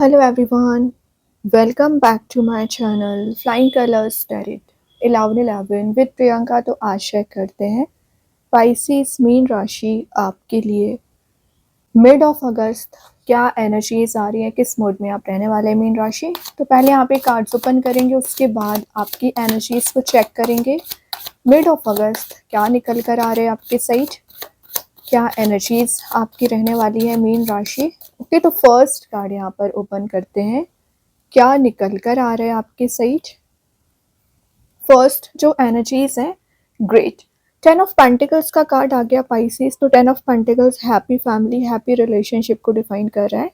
Hello everyone, welcome back to my channel Flying Colors Tarot 1111 with Priyanka. तो आशा करते हैं Pisces mean राशि आपके लिए मिड ऑफ अगस्त क्या एनर्जीज आ रही है, किस मोड में आप रहने वाले हैं मीन राशि। तो पहले यहाँ पे कार्ड्स ओपन करेंगे, उसके बाद आपकी एनर्जीज को चेक करेंगे। मिड ऑफ अगस्त क्या निकल कर आ रहे हैं आपके साइड, क्या एनर्जीज आपकी रहने वाली है मीन राशि। ओके, तो फर्स्ट कार्ड यहाँ पर ओपन करते हैं, क्या निकल कर आ रहा है आपके साइड। फर्स्ट जो एनर्जीज है, ग्रेट। 10 ऑफ पेंटिकल्स का कार्ड आ गया पाइसिस। तो 10 of pentacles happy family, happy relationship को डिफाइन कर रहा है।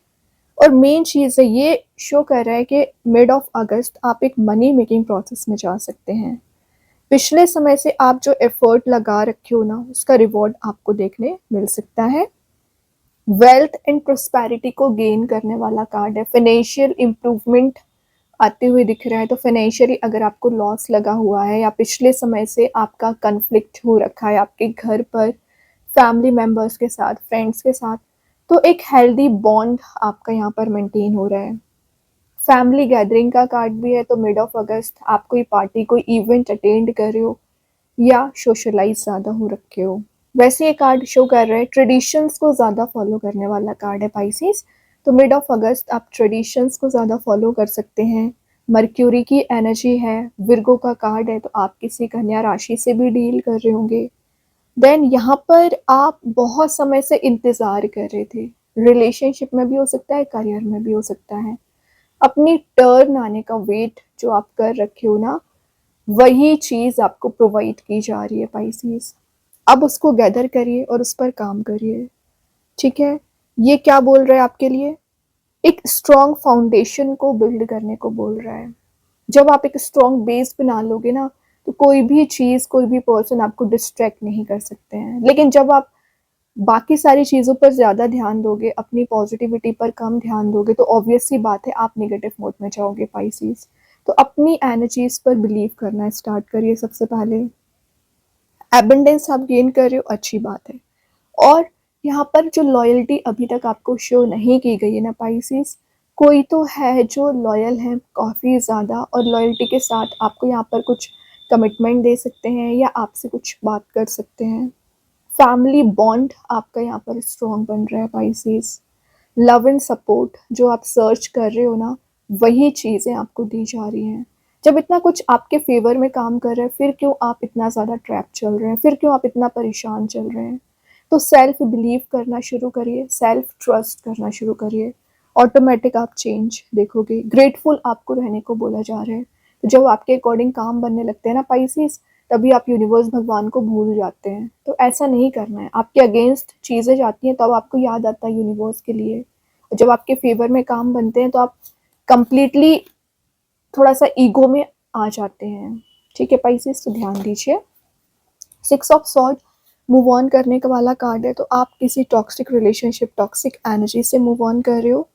और मेन चीज़ है, ये शो कर रहा है कि मिड ऑफ अगस्त आप एक मनी मेकिंग प्रोसेस में जा सकते हैं। पिछले समय से आप जो एफर्ट लगा रखे हो ना, उसका रिवॉर्ड आपको देखने मिल सकता है। वेल्थ एंड प्रोस्पेरिटी को गेन करने वाला कार्ड है। फाइनेंशियल इंप्रूवमेंट आते हुए दिख रहा है। तो फाइनेंशियली अगर आपको लॉस लगा हुआ है या पिछले समय से आपका कन्फ्लिक्ट हो रखा है आपके घर पर, फैमिली मेम्बर्स के साथ, फ्रेंड्स के साथ, तो एक हेल्दी बॉन्ड आपका यहाँ पर मेंटेन हो रहा है। फैमिली गैदरिंग का कार्ड भी है। तो मिड ऑफ अगस्त आप कोई पार्टी, कोई इवेंट अटेंड कर रहे हो या सोशलाइज ज़्यादा हो रखे हो। वैसे ये कार्ड शो कर रहा है ट्रेडिशंस को ज़्यादा फॉलो करने वाला कार्ड है पाइसिस। तो मिड ऑफ अगस्त आप ट्रेडिशंस को ज़्यादा फॉलो कर सकते हैं। मर्क्यूरी की एनर्जी है, विर्गो का कार्ड है, तो आप किसी कन्या राशि से भी डील कर रहे होंगे। देन यहाँ पर आप बहुत समय से इंतज़ार कर रहे थे, रिलेशनशिप में भी हो सकता है, करियर में भी हो सकता है। अपनी टर्न आने का वेट जो आप कर रखे हो ना, वही चीज़ आपको प्रोवाइड की जा रही है पाइसिस। अब उसको गैदर करिए और उस पर काम करिए, ठीक है। ये क्या बोल रहा है आपके लिए, एक स्ट्रॉन्ग फाउंडेशन को बिल्ड करने को बोल रहा है। जब आप एक स्ट्रॉन्ग बेस बना लोगे ना, तो कोई भी चीज़, कोई भी पर्सन आपको डिस्ट्रैक्ट नहीं कर सकते हैं। लेकिन जब आप बाकी सारी चीज़ों पर ज़्यादा ध्यान दोगे, अपनी पॉजिटिविटी पर कम ध्यान दोगे, तो ऑब्वियस सी बात है आप नेगेटिव मोड में जाओगे पाइसिस। तो अपनी एनर्जीज पर बिलीव करना स्टार्ट करिए सबसे पहले। एबंडेंस आप गेन कर रहे हो, अच्छी बात है। और यहाँ पर जो लॉयल्टी अभी तक आपको शो नहीं की गई है ना पाइसिस, कोई तो है जो लॉयल है काफ़ी ज़्यादा, और लॉयल्टी के साथ आपको यहाँ पर कुछ कमिटमेंट दे सकते हैं या आपसे कुछ बात कर सकते हैं। फैमिली बॉन्ड आपका यहाँ पर स्ट्रॉन्ग बन रहा है पाइसिस। लव एंड सपोर्ट जो आप सर्च कर रहे हो ना, वही चीज़ें आपको दी जा रही हैं। जब इतना कुछ आपके फेवर में काम कर रहा है, फिर क्यों आप इतना ज़्यादा ट्रैप चल रहे हैं, फिर क्यों आप इतना परेशान चल रहे हैं। तो सेल्फ बिलीव करना शुरू करिए, सेल्फ ट्रस्ट करना शुरू करिए, ऑटोमेटिक आप चेंज देखोगे। ग्रेटफुल आपको रहने को बोला जा रहा है। तो जब आपके अकॉर्डिंग काम बनने लगते हैं ना पाइसिस, तभी आप यूनिवर्स, भगवान को भूल जाते हैं। तो ऐसा नहीं करना है। आपके अगेंस्ट चीज़ें जाती हैं तब आपको याद आता है यूनिवर्स के लिए, और जब आपके फेवर में काम बनते हैं तो आप कंप्लीटली थोड़ा सा ईगो में आ जाते हैं, ठीक है पाइसिस। तो ध्यान दीजिए। 6 ऑफ सॉर्ड मूव ऑन करने का वाला कार्ड है। तो आप किसी टॉक्सिक रिलेशनशिप, टॉक्सिक एनर्जी से मूव ऑन कर रहे हो,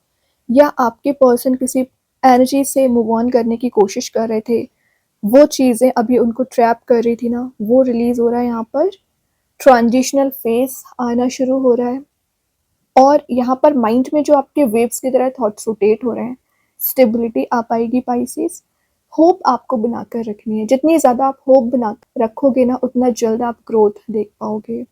या आपके पर्सन किसी एनर्जी से मूव ऑन करने की कोशिश कर रहे थे। वो चीज़ें अभी उनको ट्रैप कर रही थी ना, वो रिलीज हो रहा है यहाँ पर। ट्रांजिशनल फेस आना शुरू हो रहा है। और यहाँ पर माइंड में जो आपके वेव्स की तरह थॉट्स रोटेट हो रहे हैं, स्टेबिलिटी आ पाएगी पाइसिस। होप आपको बनाकर रखनी है। जितनी ज़्यादा आप होप बना रखोगे ना, उतना जल्द आप ग्रोथ देख पाओगे।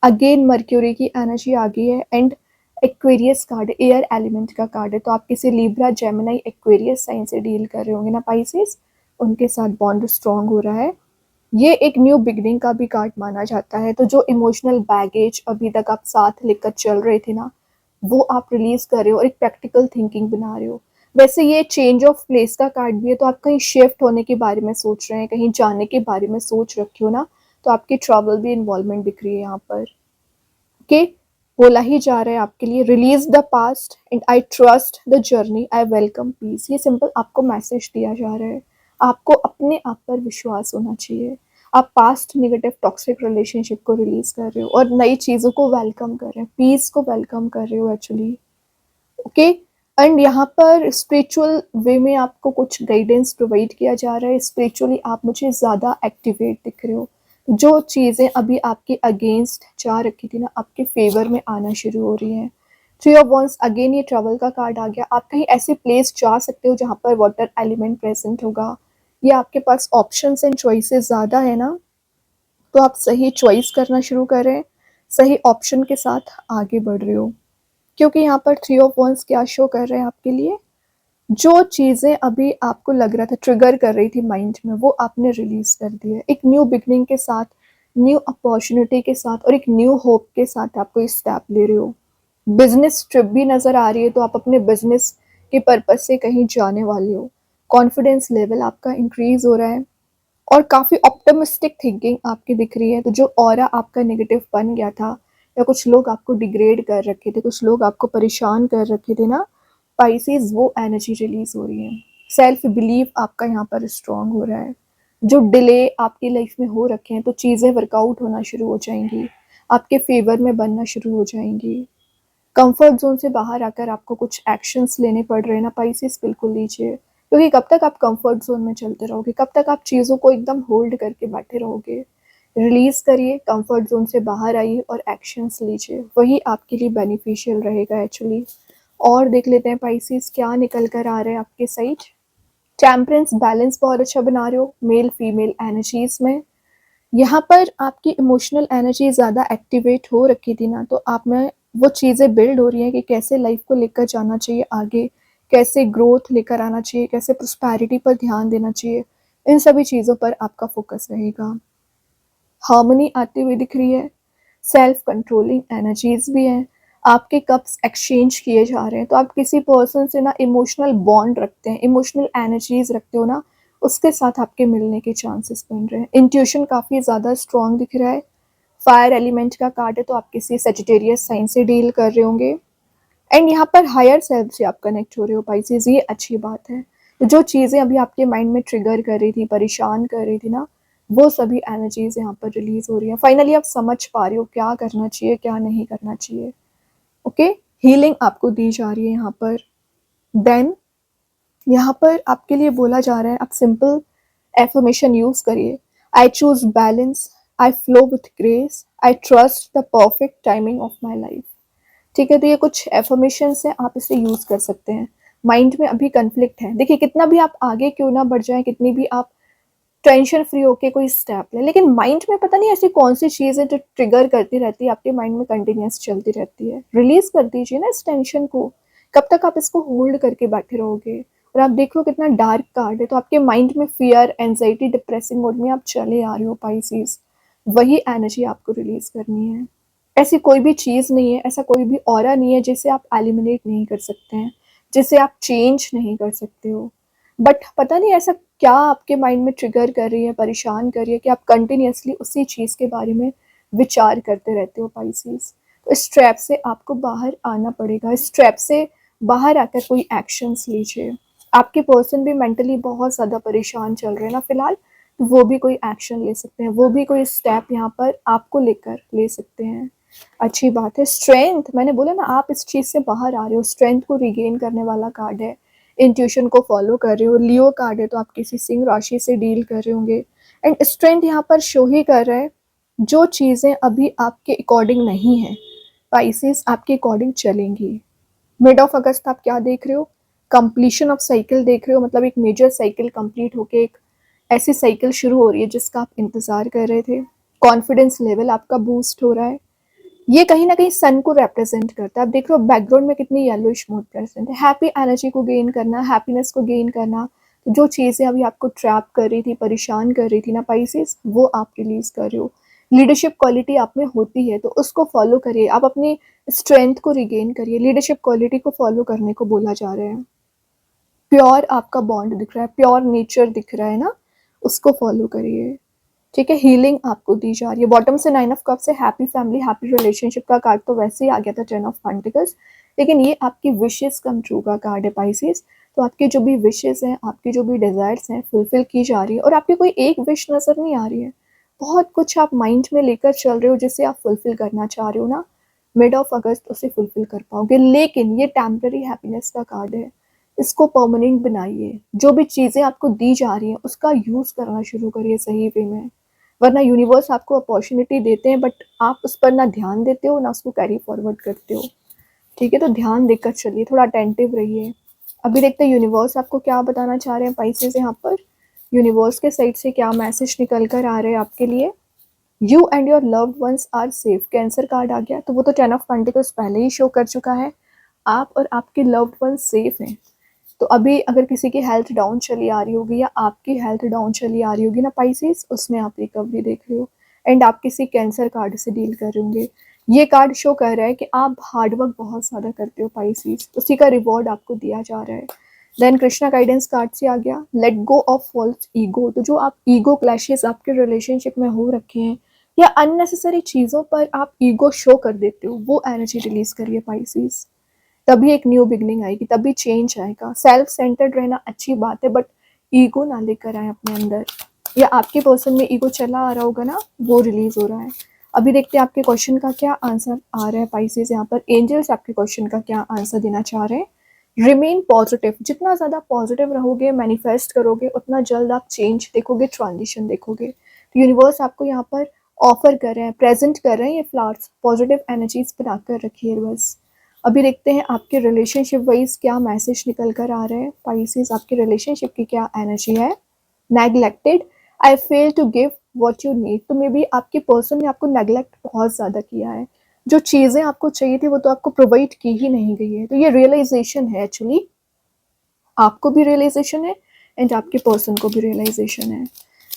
अगेन मर्क्यूरी की एनर्जी आ गई है। And Aquarius card, air element का कार्ड है। तो आप किसी लिब्रा, जेमिनी, एक्वेरियस साइन से डील कर रहे होंगे ना पाइसिस, उनके साथ बॉन्ड स्ट्रॉन्ग हो रहा है। ये एक न्यू बिगनिंग का भी कार्ड माना जाता है। तो जो इमोशनल बैगेज अभी तक आप साथ लेकर चल रहे थे ना, वो आप रिलीज कर रहे हो और एक प्रैक्टिकल थिंकिंग बना रहे हो। वैसे ये चेंज ऑफ प्लेस का कार्ड भी है। तो आप कहीं शिफ्ट होने के बारे में सोच रहे हैं, कहीं जाने के बारे में सोच रखे हो ना, तो आपकी ट्रैवल भी इन्वॉल्वमेंट दिख रही है यहाँ पर। ओके, बोला ही जा रहा है आपके लिए, release the past and I trust the journey, I welcome peace. ये सिंपल आपको मैसेज दिया जा रहा है। आपको अपने आप पर विश्वास होना चाहिए। आप पास्ट नेगेटिव टॉक्सिक रिलेशनशिप को रिलीज कर रहे हो और नई चीज़ों को वेलकम कर रहे हैं, पीस को वेलकम कर रहे हो एक्चुअली। ओके। एंड यहाँ पर स्पिरिचुअल वे में आपको कुछ गाइडेंस प्रोवाइड किया जा रहा है। स्पिरिचुअली आप मुझे ज़्यादा एक्टिवेट दिख रहे हो। जो चीज़ें अभी आपके अगेंस्ट जा रखी थी ना, आपके फेवर में आना शुरू हो रही हैं। थ्री ऑफ वंस, अगेन ये ट्रैवल का कार्ड आ गया। आप कहीं ऐसे प्लेस जा सकते हो जहाँ पर वाटर एलिमेंट प्रेजेंट होगा, या आपके पास ऑप्शंस एंड चॉइसेस ज़्यादा है ना, तो आप सही चॉइस करना शुरू करें, सही ऑप्शन के साथ आगे बढ़ रहे हो। क्योंकि यहाँ पर थ्री ऑफ वंस क्या शो कर रहे हैं आपके लिए, जो चीज़ें अभी आपको लग रहा था ट्रिगर कर रही थी माइंड में, वो आपने रिलीज कर दी है। एक न्यू बिगनिंग के साथ, न्यू अपॉर्चुनिटी के साथ और एक न्यू होप के साथ आप कोई स्टेप ले रहे हो। बिजनेस ट्रिप भी नज़र आ रही है, तो आप अपने बिजनेस के पर्पज से कहीं जाने वाले हो। कॉन्फिडेंस लेवल आपका इंक्रीज हो रहा है और काफ़ी ऑप्टिमिस्टिक थिंकिंग आपकी दिख रही है। तो जो ऑरा आपका नेगेटिव बन गया था, या कुछ लोग आपको डिग्रेड कर रखे थे, कुछ लोग आपको परेशान कर रखे थे ना पाइसेस, वो एनर्जी रिलीज हो रही है। सेल्फ बिलीव आपका यहाँ पर स्ट्रांग हो रहा है। जो डिले आपकी लाइफ में हो रखे हैं, तो चीज़ें वर्कआउट होना शुरू हो जाएंगी, आपके फेवर में बनना शुरू हो जाएंगी। कंफर्ट जोन से बाहर आकर आपको कुछ एक्शंस लेने पड़ रहे हैं ना पाइसेस, बिल्कुल लीजिए। क्योंकि कब तक आप कंफर्ट जोन में चलते रहोगे, कब तक आप चीज़ों को एकदम होल्ड करके बैठे रहोगे। रिलीज करिए, कंफर्ट जोन से बाहर आइए और एक्शंस लीजिए, वही आपके लिए बेनिफिशियल रहेगा एक्चुअली। और देख लेते हैं पाइसेस क्या निकल कर आ रहे हैं आपके साइड। टेम्परेंस, बैलेंस बहुत अच्छा बना रहे हो मेल फीमेल एनर्जीज में। यहाँ पर आपकी इमोशनल एनर्जी ज़्यादा एक्टिवेट हो रखी थी ना, तो आप में वो चीज़ें बिल्ड हो रही हैं कि कैसे लाइफ को लेकर जाना चाहिए आगे, कैसे ग्रोथ लेकर आना चाहिए, कैसे प्रोस्पैरिटी पर ध्यान देना चाहिए। इन सभी चीज़ों पर आपका फोकस रहेगा। हार्मनी आती हुई दिख रही है, सेल्फ कंट्रोलिंग एनर्जीज भी हैं। आपके कप्स एक्सचेंज किए जा रहे हैं, तो आप किसी पर्सन से ना इमोशनल बॉन्ड रखते हैं, इमोशनल एनर्जीज रखते हो ना, उसके साथ आपके मिलने के चांसेस बन रहे हैं। इंट्यूशन काफ़ी ज़्यादा स्ट्रॉन्ग दिख रहा है। फायर एलिमेंट का कार्ड है, तो आप किसी सेजिटेरियस साइन से डील कर रहे होंगे। एंड यहाँ पर हायर सेल्फ से आप कनेक्ट हो रहे हो पाइसेस, ये अच्छी बात है। तो जो चीज़ें अभी आपके माइंड में ट्रिगर कर रही थी, परेशान कर रही थी ना, वो सभी एनर्जीज यहाँ पर रिलीज हो रही हैं। फाइनली आप समझ पा रहे हो क्या करना चाहिए, क्या नहीं करना चाहिए। ओके, हीलिंग आपको दी जा रही है यहाँ पर। देन यहाँ पर आपके लिए बोला जा रहा है, आप सिंपल एफर्मेशन यूज करिए। I choose balance, I flow with grace, I trust the perfect timing of my life. ठीक है, तो ये कुछ एफर्मेशंस हैं, आप इसे यूज कर सकते हैं। माइंड में अभी कन्फ्लिक्ट है, देखिए कितना भी आप आगे क्यों ना बढ़ जाए, कितनी भी आप टेंशन फ्री होके कोई स्टेप ले, लेकिन माइंड में पता नहीं ऐसी कौन सी चीज़ है जो ट्रिगर करती रहती है, आपके माइंड में कंटिन्यूस चलती रहती है। रिलीज कर दीजिए ना इस टेंशन को। कब तक आप इसको होल्ड करके बैठे रहोगे। और आप देखो कितना डार्क कार्ड है, तो आपके माइंड में फियर, एंजाइटी, डिप्रेसिंग मोड में आप चले आ रहे हो पाइसेस। वही एनर्जी आपको रिलीज करनी है। ऐसी कोई भी चीज़ नहीं है, ऐसा कोई भी ऑरा नहीं है जिसे आप एलिमिनेट नहीं कर सकते हैं, जिसे आप चेंज नहीं कर सकते हो। बट पता नहीं ऐसा क्या आपके माइंड में ट्रिगर कर रही है, परेशान कर रही है कि आप कंटिन्यूअसली उसी चीज़ के बारे में विचार करते रहते हो पाइसेस। तो इस ट्रैप से आपको बाहर आना पड़ेगा, इस ट्रैप से बाहर आकर कोई एक्शंस लीजिए। आपके पर्सन भी मेंटली बहुत ज़्यादा परेशान चल रहे हैं ना फिलहाल, तो वो भी कोई एक्शन ले सकते हैं, वो भी कोई स्टेप यहाँ पर आपको लेकर ले सकते हैं। अच्छी बात है। स्ट्रेंथ, मैंने बोला ना आप इस चीज़ से बाहर आ रहे हो, स्ट्रेंथ को रिगेन करने वाला कार्ड है। इंट्यूशन को फॉलो कर रहे हो। लियो कार्ड है, तो आप किसी सिंह राशि से डील कर रहे होंगे। एंड स्ट्रेंथ यहाँ पर शो ही कर रहा है, जो चीज़ें अभी आपके अकॉर्डिंग नहीं है पाइसेस, आपके अकॉर्डिंग चलेंगी। मिड ऑफ अगस्त आप क्या देख रहे हो, कंप्लीशन ऑफ साइकिल देख रहे हो, मतलब एक मेजर साइकिल कंप्लीट होके एक ऐसी साइकिल शुरू हो रही है जिसका आप इंतज़ार कर रहे थे। कॉन्फिडेंस लेवल आपका बूस्ट हो रहा है। ये कहीं ना कहीं सन को रिप्रेजेंट करता है। आप देख रहे हो बैकग्राउंड में कितनी येलोइश मूड प्रेजेंट है। हैप्पी एनर्जी को गेन करना, हैप्पीनेस को गेन करना, तो जो चीज़ें अभी आपको ट्रैप कर रही थी, परेशान कर रही थी ना पाइसेस, वो आप रिलीज कर रहे हो। लीडरशिप क्वालिटी आप में होती है, तो उसको फॉलो करिए। आप अपनी स्ट्रेंथ को रिगेन करिए, लीडरशिप क्वालिटी को फॉलो करने को बोला जा रहा है। प्योर आपका बॉन्ड दिख रहा है, प्योर नेचर दिख रहा है ना, उसको फॉलो करिए। ठीक है, हीलिंग आपको दी जा रही है। बॉटम से नाइन ऑफ कप से हैप्पी फैमिली, हैप्पी रिलेशनशिप का कार्ड तो वैसे ही आ गया था, 10 ऑफ पेंटिकल्स, लेकिन ये आपकी विशेस कम ट्रू का कार्ड है पाइसेस। तो आपकी जो भी विशेस हैं, आपकी जो भी डिजायर्स हैं, फुलफिल की जा रही है। और आपकी कोई एक विश नजर नहीं आ रही है, बहुत कुछ आप माइंड में लेकर चल रहे हो जिसे आप फुलफिल करना चाह रहे हो ना। मिड ऑफ अगस्त उसे फुलफिल कर पाओगे, लेकिन ये टेम्पररी हैप्पीनेस का कार्ड है, इसको परमानेंट बनाइए। जो भी चीज़ें आपको दी जा रही हैं उसका यूज़ करना शुरू करिए सही वे में, वरना यूनिवर्स आपको अपॉर्चुनिटी देते हैं बट आप उस पर ना ध्यान देते हो, ना उसको कैरी फॉरवर्ड करते हो। ठीक है, तो ध्यान देकर चलिए, थोड़ा अटेंटिव रहिए। अभी देखते हैं यूनिवर्स आपको क्या बताना चाह रहे हैं पाइसेस यहाँ पर। यूनिवर्स के साइड से क्या मैसेज निकल कर आ रहे हैं आपके लिए। You and your loved ones are safe, cancer card आ गया, तो वो तो 10 ऑफ पेंटिकल्स पहले ही शो कर चुका है। आप और आपके लव्ड वंस सेफ हैं। तो अभी अगर किसी की हेल्थ डाउन चली आ रही होगी या आपकी हेल्थ डाउन चली आ रही होगी ना पाइसेस, उसमें आप रिकवरी देख रहे हो। एंड आप किसी कैंसर कार्ड से डील कर रहे होंगे। ये कार्ड शो कर रहा है कि आप हार्डवर्क बहुत ज़्यादा करते हो पाइसेस, उसी का रिवॉर्ड आपको दिया जा रहा है। देन कृष्णा गाइडेंस कार्ड से आ गया let go of false ego. तो जो आप ईगो क्लैशेस आपके रिलेशनशिप में हो रखे हैं या अननेसेसरी चीज़ों पर आप ईगो शो कर देते हो, वो एनर्जी रिलीज करिए पाइसेस। तभी एक न्यू बिगनिंग आएगी, तभी चेंज आएगा। सेल्फ सेंटर्ड रहना अच्छी बात है, बट ईगो ना लेकर आए अपने अंदर, या आपके पर्सन में ईगो चला आ रहा होगा ना, वो रिलीज हो रहा है। अभी देखते हैं आपके क्वेश्चन का क्या आंसर आ रहा है पाइसेस। यहाँ पर एंजल्स आपके क्वेश्चन का क्या आंसर देना चाह रहे हैं। रिमेन पॉजिटिव, जितना ज़्यादा पॉजिटिव रहोगे, मैनिफेस्ट करोगे, उतना जल्द आप चेंज देखोगे, ट्रांजिशन देखोगे। तो यूनिवर्स आपको यहाँ पर ऑफर कर रहे हैं, प्रेजेंट कर रहे हैं ये फ्लावर्स, पॉजिटिव एनर्जीज बनाकर रखिए बस। अभी देखते हैं आपके रिलेशनशिप वाइज क्या मैसेज निकल कर आ रहे हैं पाइसेस। आपके रिलेशनशिप की क्या एनर्जी है। Neglected, I fail to give what you need. तो मे बी आपके पर्सन ने आपको नेग्लेक्ट बहुत ज़्यादा किया है। जो चीज़ें आपको चाहिए थी वो तो आपको प्रोवाइड की ही नहीं गई है। तो ये रियलाइजेशन है एक्चुअली, आपको भी रियलाइजेशन है एंड आपके पर्सन को भी रियलाइजेशन है।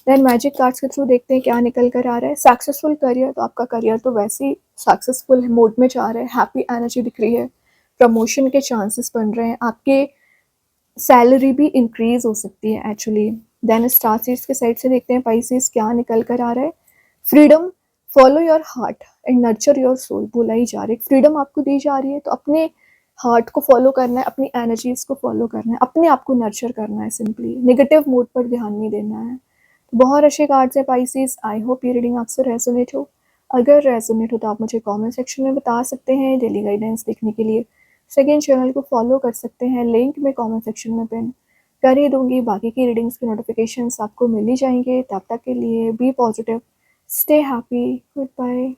देन मैजिक कार्ड्स के थ्रू देखते हैं क्या निकल कर आ रहा है। सक्सेसफुल करियर, तो आपका करियर तो वैसे ही सक्सेसफुल मोड में जा रहा है, हैप्पी एनर्जी दिख रही है। प्रमोशन के चांसेस बन रहे हैं, आपके सैलरी भी इंक्रीज हो सकती है एक्चुअली। देन स्टार सीड्स के साइड से देखते हैं पाइसेस क्या निकल कर आ रहा है। Freedom, follow your heart and nurture your soul, बोला ही जा रहा है। फ्रीडम आपको दी जा रही है, तो अपने हार्ट को फॉलो करना है, अपनी एनर्जीज को फॉलो करना है, अपने आप को नर्चर करना है। सिंपली नेगेटिव मूड पर ध्यान नहीं देना है। बहुत अच्छे कार्ड्स है पाइसेस। आई होप ये रीडिंग आपसे रेजोनेट हो। अगर रेजोनेट हो तो आप मुझे कमेंट सेक्शन में बता सकते हैं। डेली गाइडेंस देखने के लिए सेकेंड चैनल को फॉलो कर सकते हैं, लिंक मैं कमेंट सेक्शन में पिन कर ही दूंगी। बाकी की रीडिंग्स के नोटिफिकेशंस आपको मिल ही जाएंगे। तब तक के लिए be positive, stay happy, good bye.